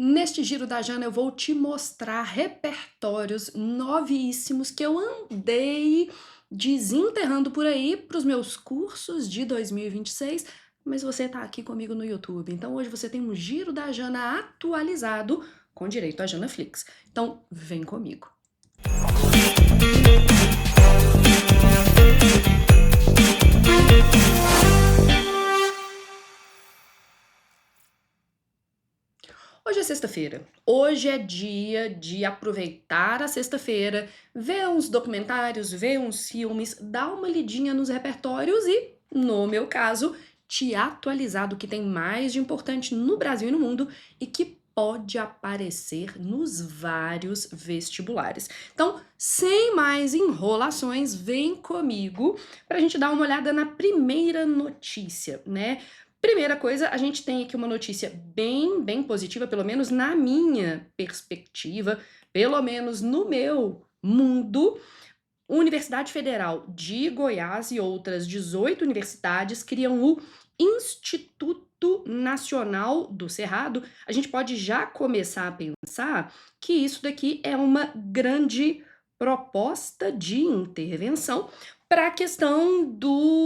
Neste Giro da Jana eu vou te mostrar repertórios novíssimos que eu andei desenterrando por aí para os meus cursos de 2026, mas você está aqui comigo no YouTube. Então hoje você tem um Giro da Jana atualizado com direito a Janaflix. Então vem comigo. Hoje é sexta-feira. Hoje é dia de aproveitar a sexta-feira, ver uns documentários, ver uns filmes, dar uma lidinha nos repertórios e, no meu caso, te atualizar do que tem mais de importante no Brasil e no mundo e que pode aparecer nos vários vestibulares. Então, sem mais enrolações, vem comigo para a gente dar uma olhada na primeira notícia, né? Primeira coisa, a gente tem aqui uma notícia bem positiva, pelo menos na minha perspectiva, pelo menos no meu mundo. Universidade Federal de Goiás e outras 18 universidades criam o Instituto Nacional do Cerrado. A gente pode já começar a pensar que isso daqui é uma grande proposta de intervenção para a questão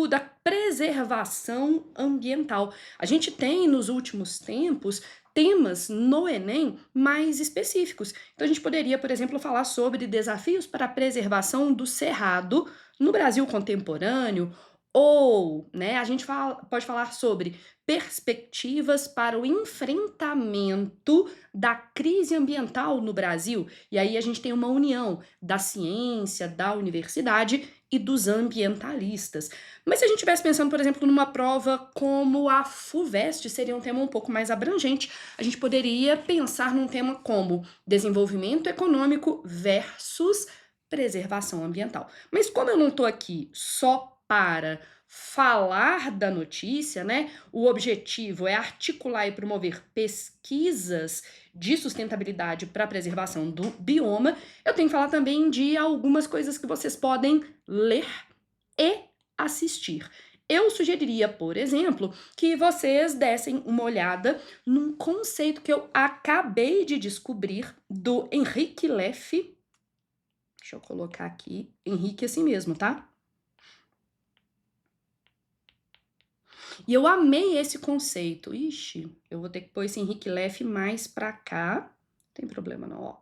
da preservação ambiental. A gente tem, nos últimos tempos, temas no Enem mais específicos. Então, a gente poderia, por exemplo, falar sobre desafios para a preservação do cerrado no Brasil contemporâneo, ou, né, a gente pode falar sobre perspectivas para o enfrentamento da crise ambiental no Brasil. E aí a gente tem uma união da ciência, da universidade e dos ambientalistas. Mas se a gente estivesse pensando, por exemplo, numa prova como a FUVEST, seria um tema um pouco mais abrangente, a gente poderia pensar num tema como desenvolvimento econômico versus preservação ambiental. Mas como eu não estou aqui só para falar da notícia, né? O objetivo é articular e promover pesquisas de sustentabilidade para a preservação do bioma. Eu tenho que falar também de algumas coisas que vocês podem ler e assistir. Eu sugeriria, por exemplo, que vocês dessem uma olhada num conceito que eu acabei de descobrir do Henrique Leff. Deixa eu colocar aqui, Henrique assim mesmo, tá? E eu amei esse conceito. Ixi, eu vou ter que pôr esse Henrique Leff mais pra cá. Não tem problema não, ó.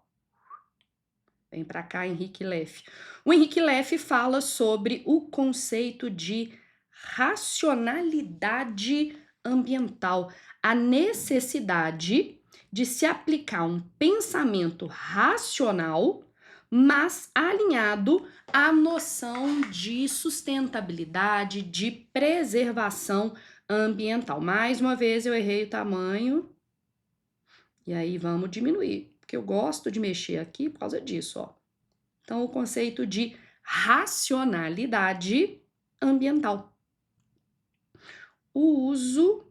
Vem pra cá, Henrique Leff. O Henrique Leff fala sobre o conceito de racionalidade ambiental, a necessidade de se aplicar um pensamento racional, mas alinhado à noção de sustentabilidade, de preservação ambiental. Mais uma vez eu errei o tamanho, e aí vamos diminuir, porque eu gosto de mexer aqui por causa disso, ó. Então, o conceito de racionalidade ambiental. O uso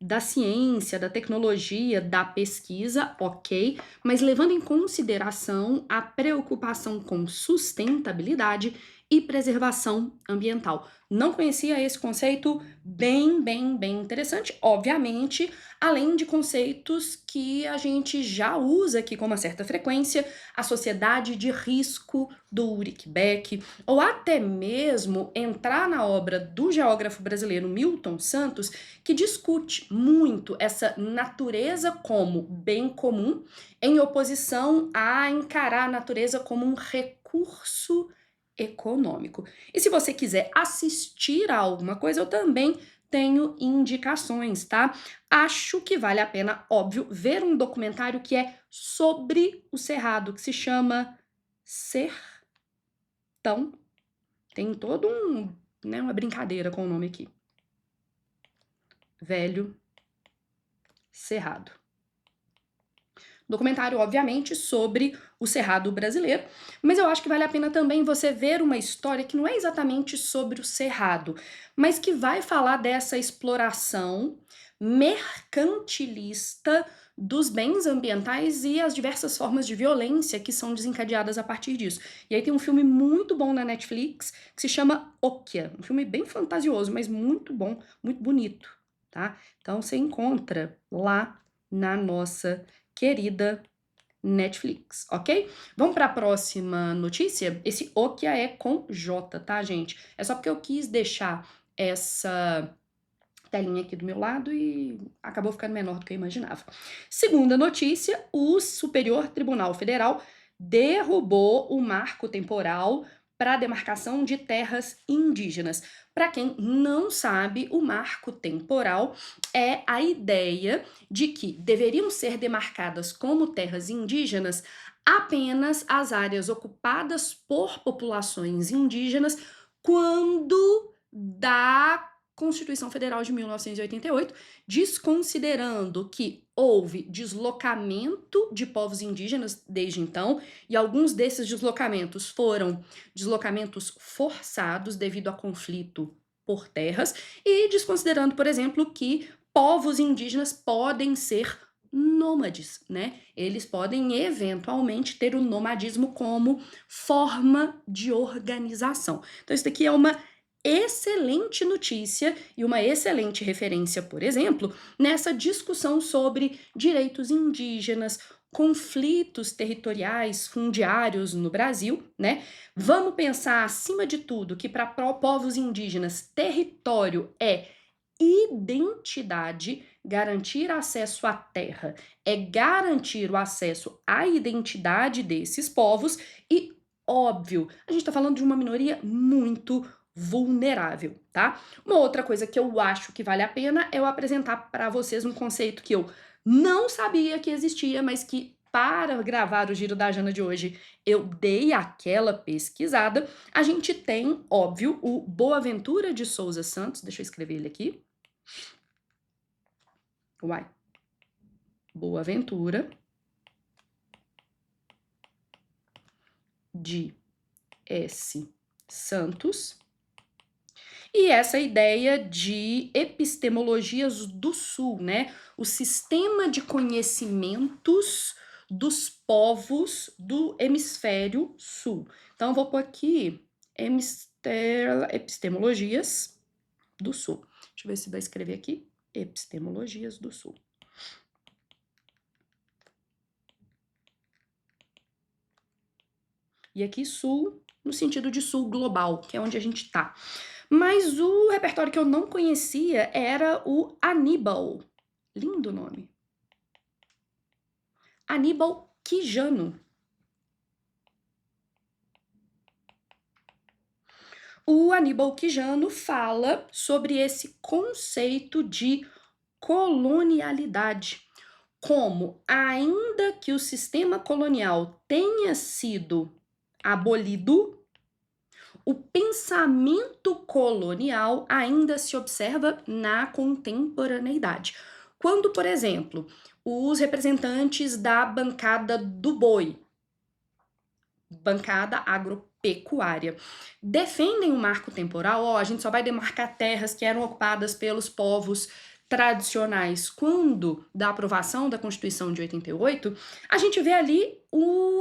da ciência, da tecnologia, da pesquisa, ok, mas levando em consideração a preocupação com sustentabilidade e preservação ambiental. Não conhecia esse conceito, bem interessante, obviamente, além de conceitos que a gente já usa aqui com uma certa frequência, a sociedade de risco do Ulrich Beck, ou até mesmo entrar na obra do geógrafo brasileiro Milton Santos, que discute muito essa natureza como bem comum, em oposição a encarar a natureza como um recurso econômico. E se você quiser assistir a alguma coisa, eu também tenho indicações, tá? Acho que vale a pena, óbvio, ver um documentário que é sobre o Cerrado, que se chama Sertão. Tem todo uma brincadeira com o nome aqui. Velho Cerrado. Documentário, obviamente, sobre o Cerrado brasileiro, mas eu acho que vale a pena também você ver uma história que não é exatamente sobre o Cerrado, mas que vai falar dessa exploração mercantilista dos bens ambientais e as diversas formas de violência que são desencadeadas a partir disso. E aí tem um filme muito bom na Netflix que se chama Okja, um filme bem fantasioso, mas muito bom, muito bonito, tá? Então você encontra lá na nossa querida Netflix, ok? Vamos para a próxima notícia? Esse Okia é com J, tá, gente? É só porque eu quis deixar essa telinha aqui do meu lado e acabou ficando menor do que eu imaginava. Segunda notícia, o Superior Tribunal Federal derrubou o marco temporal para a demarcação de terras indígenas. Para quem não sabe, o marco temporal é a ideia de que deveriam ser demarcadas como terras indígenas apenas as áreas ocupadas por populações indígenas quando da Constituição Federal de 1988, desconsiderando que houve deslocamento de povos indígenas desde então, e alguns desses deslocamentos foram deslocamentos forçados devido a conflito por terras, e desconsiderando, por exemplo, que povos indígenas podem ser nômades, né? Eles podem eventualmente ter o nomadismo como forma de organização. Então, isso daqui é uma excelente notícia e uma excelente referência, por exemplo, nessa discussão sobre direitos indígenas, conflitos territoriais, fundiários no Brasil, né? Vamos pensar, acima de tudo, que para povos indígenas, território é identidade, garantir acesso à terra é garantir o acesso à identidade desses povos e, óbvio, a gente está falando de uma minoria muito vulnerável, tá? Uma outra coisa que eu acho que vale a pena é eu apresentar para vocês um conceito que eu não sabia que existia, mas que para gravar o Giro da Jana de hoje eu dei aquela pesquisada. A gente tem, óbvio, o Boaventura de Souza Santos, deixa eu escrever ele aqui. Uai. Boaventura de S. Santos. E essa ideia de epistemologias do Sul, né? O sistema de conhecimentos dos povos do hemisfério sul. Então, eu vou pôr aqui epistemologias do Sul. Deixa eu ver se vai escrever aqui. Epistemologias do Sul. E aqui Sul, no sentido de Sul global, que é onde a gente tá. Mas o repertório que eu não conhecia era o Aníbal. Lindo nome. Aníbal Quijano. O Aníbal Quijano fala sobre esse conceito de colonialidade, como ainda que o sistema colonial tenha sido abolido, o pensamento colonial ainda se observa na contemporaneidade. Quando, por exemplo, os representantes da bancada do boi, bancada agropecuária, defendem o marco temporal, a gente só vai demarcar terras que eram ocupadas pelos povos tradicionais quando da aprovação da Constituição de 88, a gente vê ali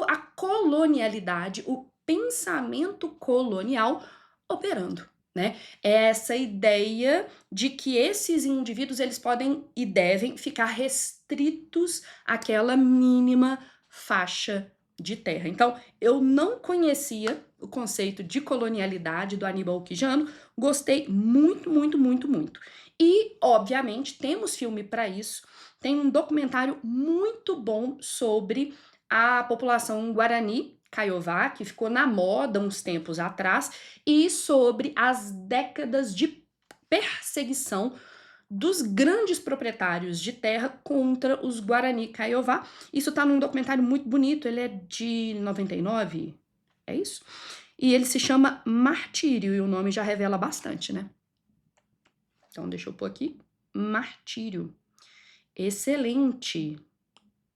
a colonialidade, o pensamento colonial operando, né? Essa ideia de que esses indivíduos eles podem e devem ficar restritos àquela mínima faixa de terra. Então, eu não conhecia o conceito de colonialidade do Aníbal Quijano, gostei muito, muito, muito, muito. E, obviamente, temos filme para isso. Tem um documentário muito bom sobre a população Guarani Kaiowá, que ficou na moda uns tempos atrás, e sobre as décadas de perseguição dos grandes proprietários de terra contra os Guarani Kaiowá. Isso tá num documentário muito bonito, ele é de 99, é isso? E ele se chama Martírio, e o nome já revela bastante, né? Então, deixa eu pôr aqui, Martírio. Excelente,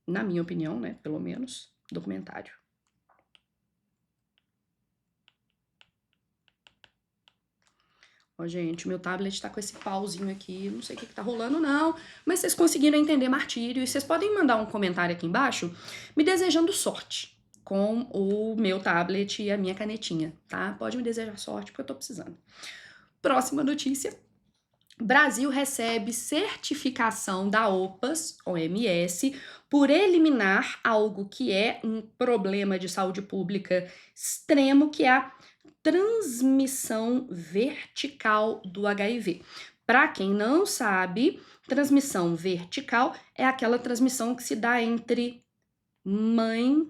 na minha opinião, né, pelo menos, documentário. Ó, gente, meu tablet tá com esse pauzinho aqui, não sei o que tá rolando não, mas vocês conseguiram entender Martírio, e vocês podem mandar um comentário aqui embaixo me desejando sorte com o meu tablet e a minha canetinha, tá? Pode me desejar sorte, porque eu tô precisando. Próxima notícia. Brasil recebe certificação da OMS, por eliminar algo que é um problema de saúde pública extremo, que é a transmissão vertical do HIV. Para quem não sabe, transmissão vertical é aquela transmissão que se dá entre mãe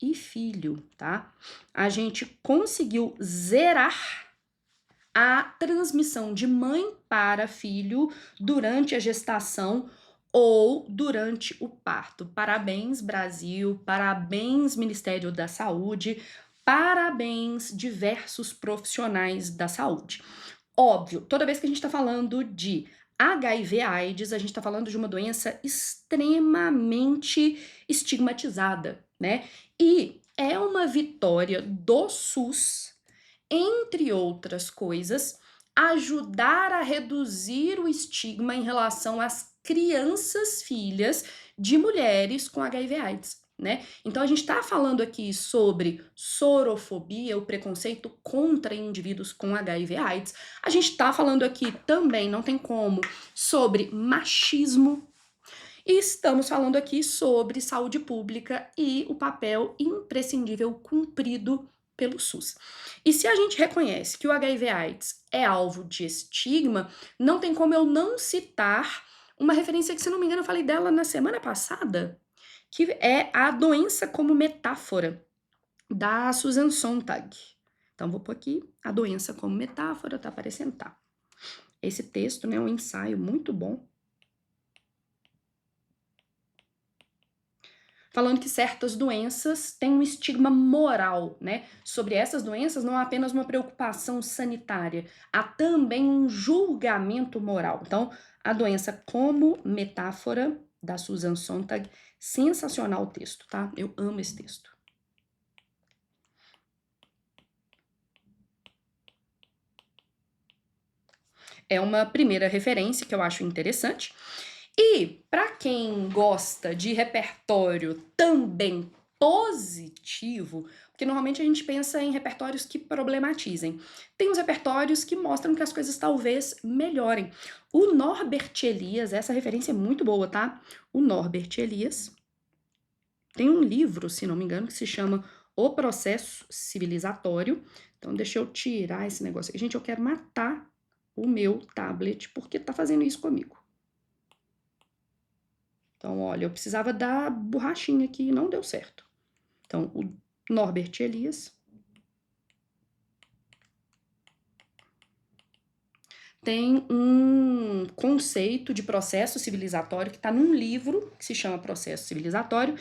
e filho, tá? A gente conseguiu zerar a transmissão de mãe para filho durante a gestação ou durante o parto. Parabéns, Brasil, parabéns, Ministério da Saúde, parabéns, diversos profissionais da saúde. Óbvio, toda vez que a gente está falando de HIV/AIDS, a gente está falando de uma doença extremamente estigmatizada, né? E é uma vitória do SUS, entre outras coisas, ajudar a reduzir o estigma em relação às crianças filhas de mulheres com HIV/AIDS, né? Então a gente está falando aqui sobre sorofobia, o preconceito contra indivíduos com HIV/AIDS. A gente está falando aqui também, não tem como, sobre machismo. E estamos falando aqui sobre saúde pública e o papel imprescindível cumprido pelo SUS. E se a gente reconhece que o HIV/AIDS é alvo de estigma, não tem como eu não citar uma referência que, se não me engano, eu falei dela na semana passada, que é a doença como metáfora, da Susan Sontag. Então, vou pôr aqui a doença como metáfora, tá aparecendo, tá? Esse texto, né, é um ensaio muito bom, falando que certas doenças têm um estigma moral, né? Sobre essas doenças não há apenas uma preocupação sanitária, há também um julgamento moral. Então, a doença como metáfora, da Susan Sontag, sensacional o texto, tá? Eu amo esse texto. É uma primeira referência que eu acho interessante. E para quem gosta de repertório também positivo, porque normalmente a gente pensa em repertórios que problematizem. Tem os repertórios que mostram que as coisas talvez melhorem. O Norbert Elias, essa referência é muito boa, tá? O Norbert Elias tem um livro, se não me engano, que se chama O Processo Civilizatório. Então deixa eu tirar esse negócio aqui. Gente, eu quero matar o meu tablet porque tá fazendo isso comigo. Então, olha, eu precisava da borrachinha aqui e não deu certo. Então, o Norbert Elias tem um conceito de processo civilizatório que está num livro que se chama Processo Civilizatório,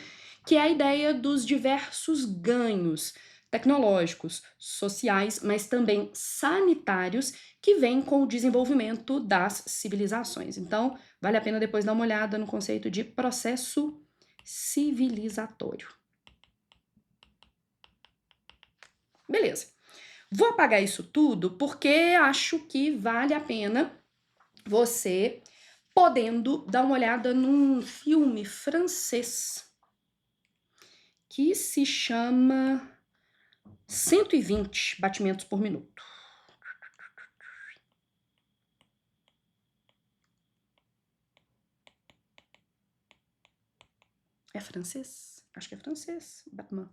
que é a ideia dos diversos ganhos tecnológicos, sociais, mas também sanitários que vêm com o desenvolvimento das civilizações. Então, vale a pena depois dar uma olhada no conceito de processo civilizatório. Beleza. Vou apagar isso tudo porque acho que vale a pena você podendo dar uma olhada num filme francês que se chama 120 batimentos por minuto. É francês? Acho que é francês, Batman.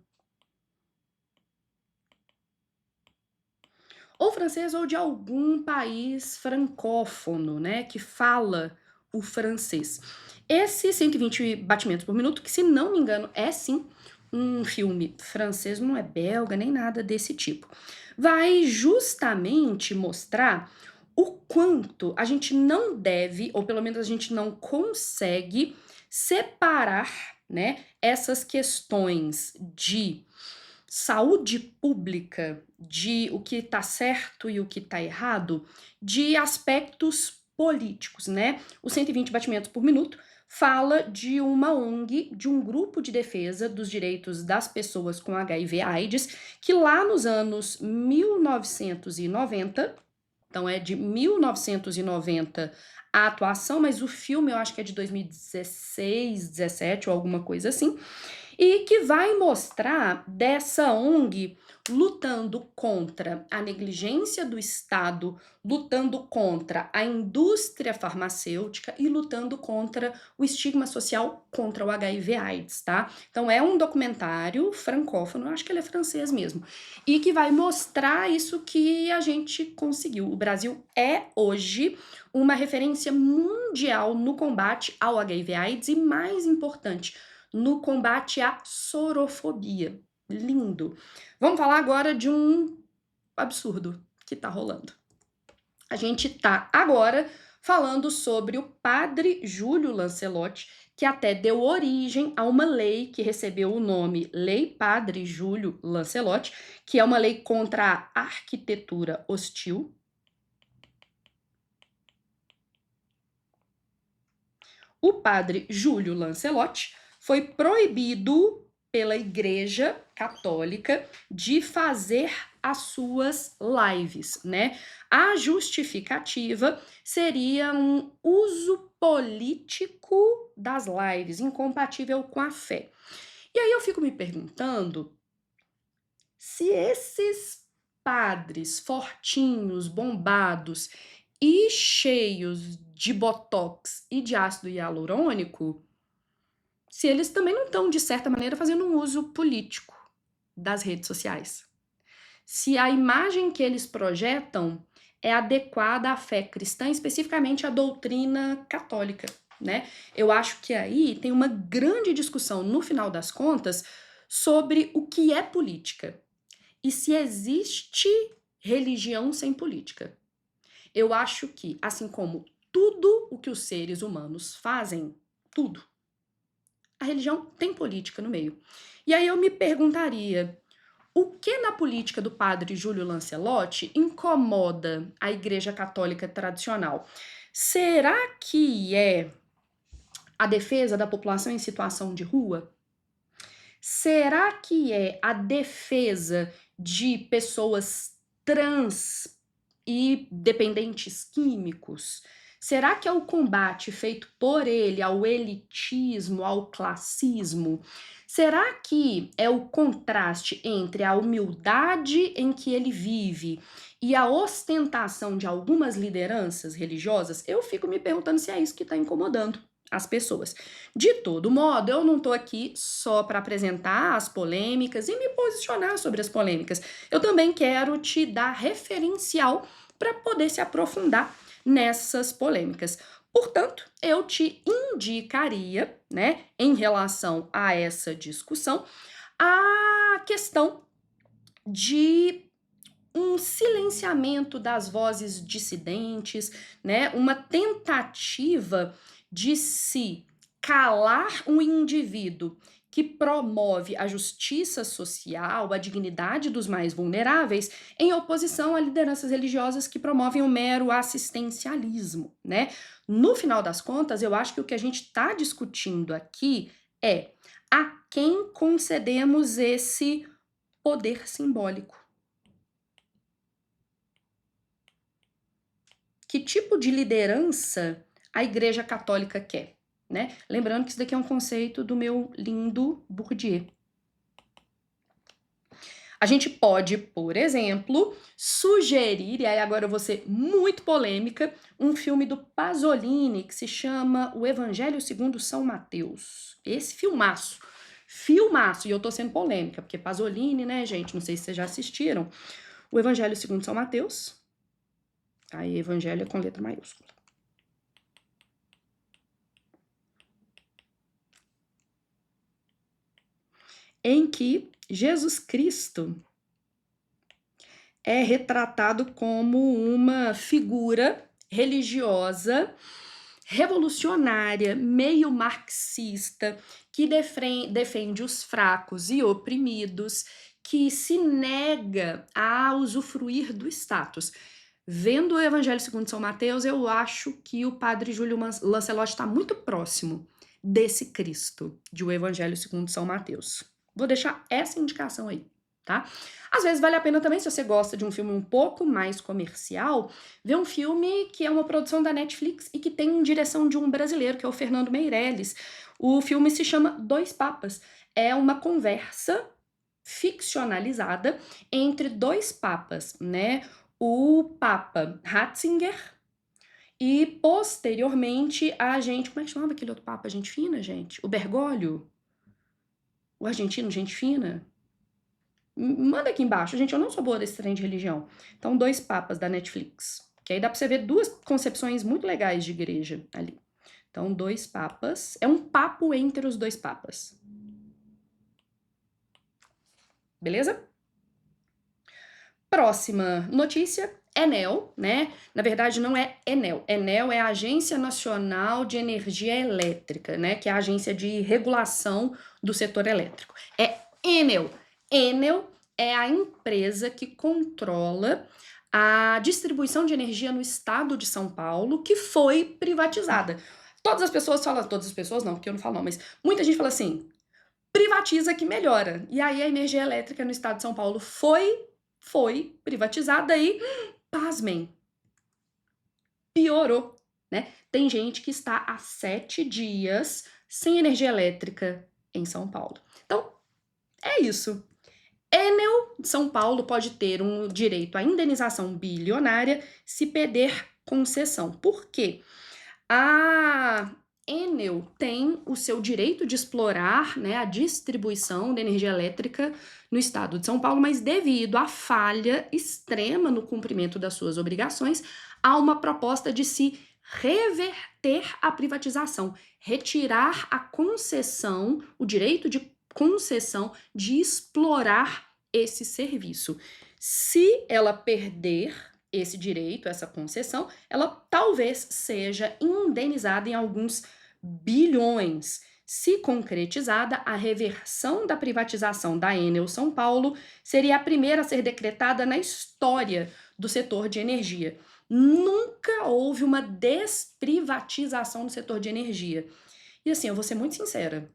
Ou francês ou de algum país francófono, né, que fala o francês. Esse 120 batimentos por minuto, que se não me engano é sim um filme francês, não é belga nem nada desse tipo, vai justamente mostrar o quanto a gente não deve, ou pelo menos a gente não consegue separar, né, essas questões de saúde pública, de o que está certo e o que está errado, de aspectos políticos, né? O 120 batimentos por minuto fala de uma ONG, de um grupo de defesa dos direitos das pessoas com HIV/AIDS, que lá nos anos 1990, então é de 1990 a atuação, mas o filme eu acho que é de 2016, 17 ou alguma coisa assim, e que vai mostrar dessa ONG lutando contra a negligência do Estado, lutando contra a indústria farmacêutica e lutando contra o estigma social contra o HIV/AIDS, tá? Então é um documentário francófono, eu acho que ele é francês mesmo, e que vai mostrar isso que a gente conseguiu. O Brasil é hoje uma referência mundial no combate ao HIV/AIDS e, mais importante, no combate à sorofobia. Lindo. Vamos falar agora de um absurdo que tá rolando. A gente tá agora falando sobre o padre Júlio Lancelotti, que até deu origem a uma lei que recebeu o nome Lei Padre Júlio Lancelotti, que é uma lei contra a arquitetura hostil. O padre Júlio Lancelotti foi proibido pela Igreja Católica de fazer as suas lives, né? A justificativa seria um uso político das lives, incompatível com a fé. E aí eu fico me perguntando se esses padres fortinhos, bombados e cheios de botox e de ácido hialurônico, se eles também não estão, de certa maneira, fazendo um uso político das redes sociais. Se a imagem que eles projetam é adequada à fé cristã, especificamente à doutrina católica, né? Eu acho que aí tem uma grande discussão, no final das contas, sobre o que é política e se existe religião sem política. Eu acho que, assim como tudo o que os seres humanos fazem, tudo, a religião tem política no meio. E aí eu me perguntaria, o que na política do padre Júlio Lancelotti incomoda a Igreja Católica tradicional? Será que é a defesa da população em situação de rua? Será que é a defesa de pessoas trans e dependentes químicos? Será que é o combate feito por ele ao elitismo, ao classismo? Será que é o contraste entre a humildade em que ele vive e a ostentação de algumas lideranças religiosas? Eu fico me perguntando se é isso que está incomodando as pessoas. De todo modo, eu não tô aqui só para apresentar as polêmicas e me posicionar sobre as polêmicas. Eu também quero te dar referencial para poder se aprofundar nessas polêmicas. Portanto, eu te indicaria, né, em relação a essa discussão, a questão de um silenciamento das vozes dissidentes, né, uma tentativa de se calar um indivíduo que promove a justiça social, a dignidade dos mais vulneráveis, em oposição a lideranças religiosas que promovem o mero assistencialismo, né? No final das contas, eu acho que o que a gente está discutindo aqui é a quem concedemos esse poder simbólico. Que tipo de liderança a Igreja Católica quer, né? Lembrando que isso daqui é um conceito do meu lindo Bourdieu. A gente pode, por exemplo, sugerir, e aí agora eu vou ser muito polêmica, um filme do Pasolini que se chama O Evangelho segundo São Mateus. Esse filmaço, filmaço, e eu tô sendo polêmica, porque Pasolini, né, gente, não sei se vocês já assistiram, O Evangelho segundo São Mateus, aí Evangelho é com letra maiúscula. Em que Jesus Cristo é retratado como uma figura religiosa, revolucionária, meio marxista, que defende os fracos e oprimidos, que se nega a usufruir do status. Vendo o Evangelho segundo São Mateus, eu acho que o padre Júlio Lancelotti está muito próximo desse Cristo, de O Evangelho segundo São Mateus. Vou deixar essa indicação aí. tá? Às vezes vale a pena também, se você gosta de um filme um pouco mais comercial, ver um filme que é uma produção da Netflix e que tem direção de um brasileiro, que é o Fernando Meirelles. O filme se chama Dois Papas. É uma conversa ficcionalizada entre dois papas, né? O Papa Ratzinger e, posteriormente, a gente... Como é que chamava aquele outro papa, gente fina, gente? O Bergoglio? O argentino, gente fina? Manda aqui embaixo, gente, eu não sou boa desse trem de religião. Então, Dois Papas, da Netflix. Que aí dá pra você ver duas concepções muito legais de igreja ali. Então, Dois Papas. É um papo entre os dois papas. Beleza? Próxima notícia, Enel, né? Na verdade, não é Enel. Enel é a Agência Nacional de Energia Elétrica, né? Que é a agência de regulação do setor elétrico. É Enel. Enel é a empresa que controla a distribuição de energia no estado de São Paulo, que foi privatizada. Todas as pessoas falam, todas as pessoas não, porque eu não falo não, mas muita gente fala assim, privatiza que melhora. E aí a energia elétrica no estado de São Paulo foi privatizada e, pasmem, piorou, né? Tem gente que está há 7 dias sem energia elétrica em São Paulo. Então, é isso. Enel de São Paulo pode ter um direito à indenização bilionária se perder concessão. Por quê? A Enel tem o seu direito de explorar, né, a distribuição de energia elétrica no estado de São Paulo, mas devido à falha extrema no cumprimento das suas obrigações, há uma proposta de se reverter a privatização, retirar a concessão, o direito de concessão de explorar esse serviço. Se ela perder esse direito, essa concessão, ela talvez seja indenizada em alguns bilhões. Se concretizada, a reversão da privatização da Enel São Paulo seria a primeira a ser decretada na história do setor de energia. Nunca houve uma desprivatização no setor de energia. E assim, eu vou ser muito sincera,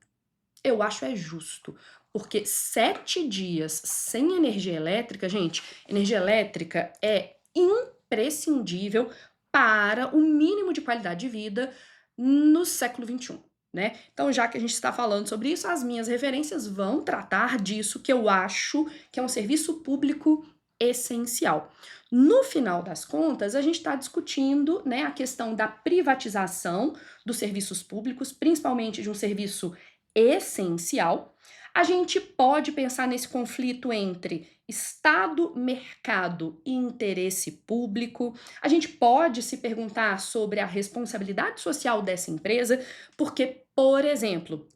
eu acho é justo. Porque 7 dias sem energia elétrica, gente, energia elétrica é imprescindível para o mínimo de qualidade de vida no século XXI, né? Então, já que a gente está falando sobre isso, as minhas referências vão tratar disso, que eu acho que é um serviço público essencial. No final das contas, a gente está discutindo, né, a questão da privatização dos serviços públicos, principalmente de um serviço essencial. A gente pode pensar nesse conflito entre Estado, mercado e interesse público. A gente pode se perguntar sobre a responsabilidade social dessa empresa, porque, por exemplo,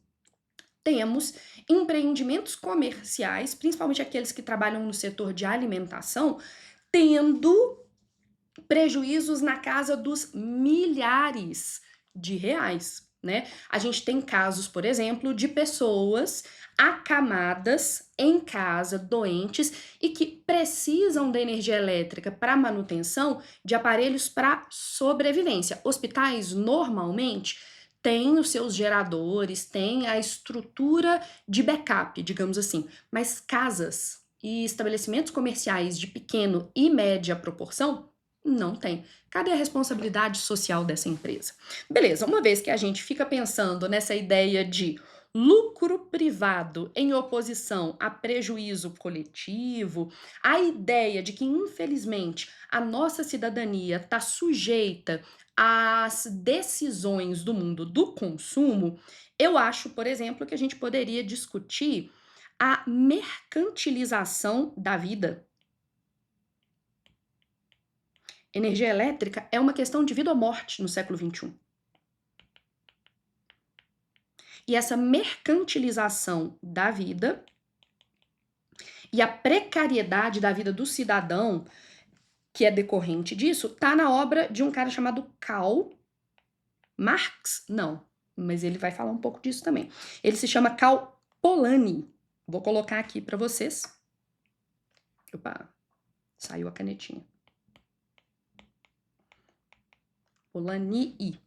temos empreendimentos comerciais, principalmente aqueles que trabalham no setor de alimentação, tendo prejuízos na casa dos milhares de reais, né? A gente tem casos, por exemplo, de pessoas acamadas em casa, doentes e que precisam da energia elétrica para manutenção de aparelhos para sobrevivência. Hospitais normalmente têm os seus geradores, têm a estrutura de backup, digamos assim, mas casas e estabelecimentos comerciais de pequeno e média proporção não tem. Cadê a responsabilidade social dessa empresa? Beleza, uma vez que a gente fica pensando nessa ideia de lucro privado em oposição a prejuízo coletivo, a ideia de que, infelizmente, a nossa cidadania está sujeita às decisões do mundo do consumo, eu acho, por exemplo, que a gente poderia discutir a mercantilização da vida. Energia elétrica é uma questão de vida ou morte no século XXI. E essa mercantilização da vida e a precariedade da vida do cidadão, que é decorrente disso, tá na obra de um cara chamado Karl Marx. Não, mas ele vai falar um pouco disso também. Ele se chama Karl Polanyi. Vou colocar aqui para vocês. Opa, saiu a canetinha. Polanyi.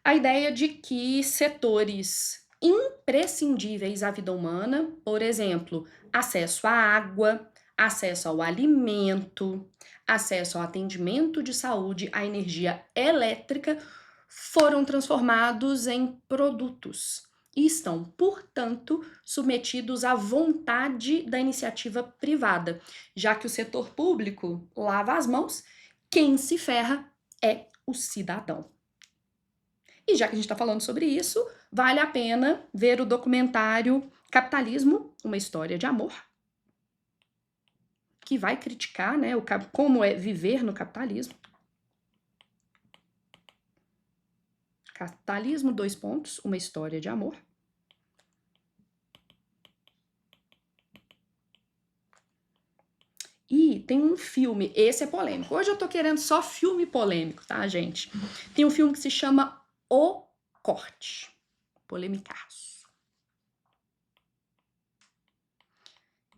A ideia de que setores imprescindíveis à vida humana, por exemplo, acesso à água, acesso ao alimento, acesso ao atendimento de saúde, à energia elétrica, foram transformados em produtos e estão, portanto, submetidos à vontade da iniciativa privada, já que o setor público lava as mãos, quem se ferra é o cidadão. E já que a gente está falando sobre isso, vale a pena ver o documentário Capitalismo, uma história de amor, que vai criticar, né, como é viver no capitalismo. Capitalismo, dois pontos, uma história de amor. E tem um filme, esse é polêmico. Hoje eu tô querendo só filme polêmico, tá, gente? Tem um filme que se chama O Corte. Polemicaço.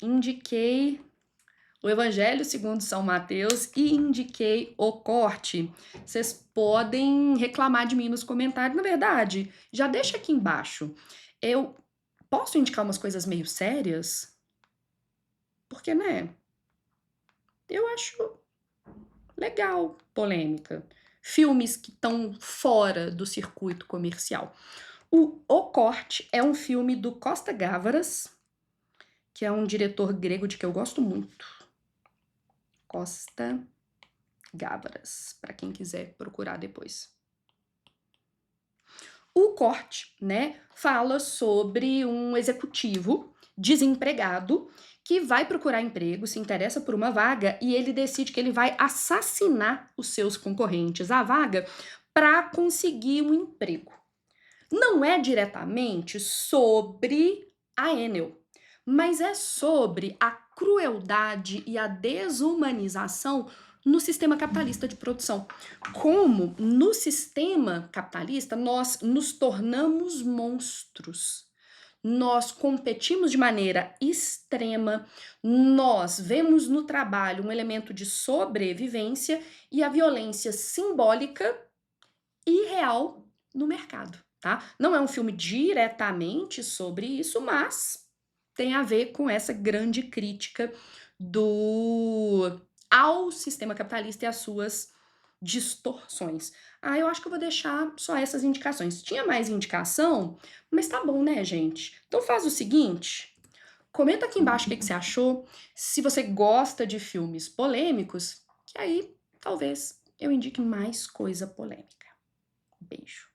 Indiquei o Evangelho segundo São Mateus e indiquei O Corte. Vocês podem reclamar de mim nos comentários. Na verdade, já deixa aqui embaixo. Eu posso indicar umas coisas meio sérias? Porque, né? Eu acho legal polêmica. Filmes que estão fora do circuito comercial. O Corte é um filme do Costa Gavras, que é um diretor grego de que eu gosto muito. Costa Gavras, para quem quiser procurar depois. O Corte, né, fala sobre um executivo desempregado que vai procurar emprego, se interessa por uma vaga e ele decide que ele vai assassinar os seus concorrentes à vaga para conseguir um emprego. Não é diretamente sobre a Enel, mas é sobre a crueldade e a desumanização no sistema capitalista de produção. Como no sistema capitalista nós nos tornamos monstros. Nós competimos de maneira extrema, nós vemos no trabalho um elemento de sobrevivência e a violência simbólica e real no mercado, tá? Não é um filme diretamente sobre isso, mas tem a ver com essa grande crítica ao sistema capitalista e às suas distorções. Eu acho que eu vou deixar só essas indicações. Tinha mais indicação, mas tá bom, né, gente? Então faz o seguinte, comenta aqui embaixo o que você achou, se você gosta de filmes polêmicos, que aí talvez eu indique mais coisa polêmica. Beijo.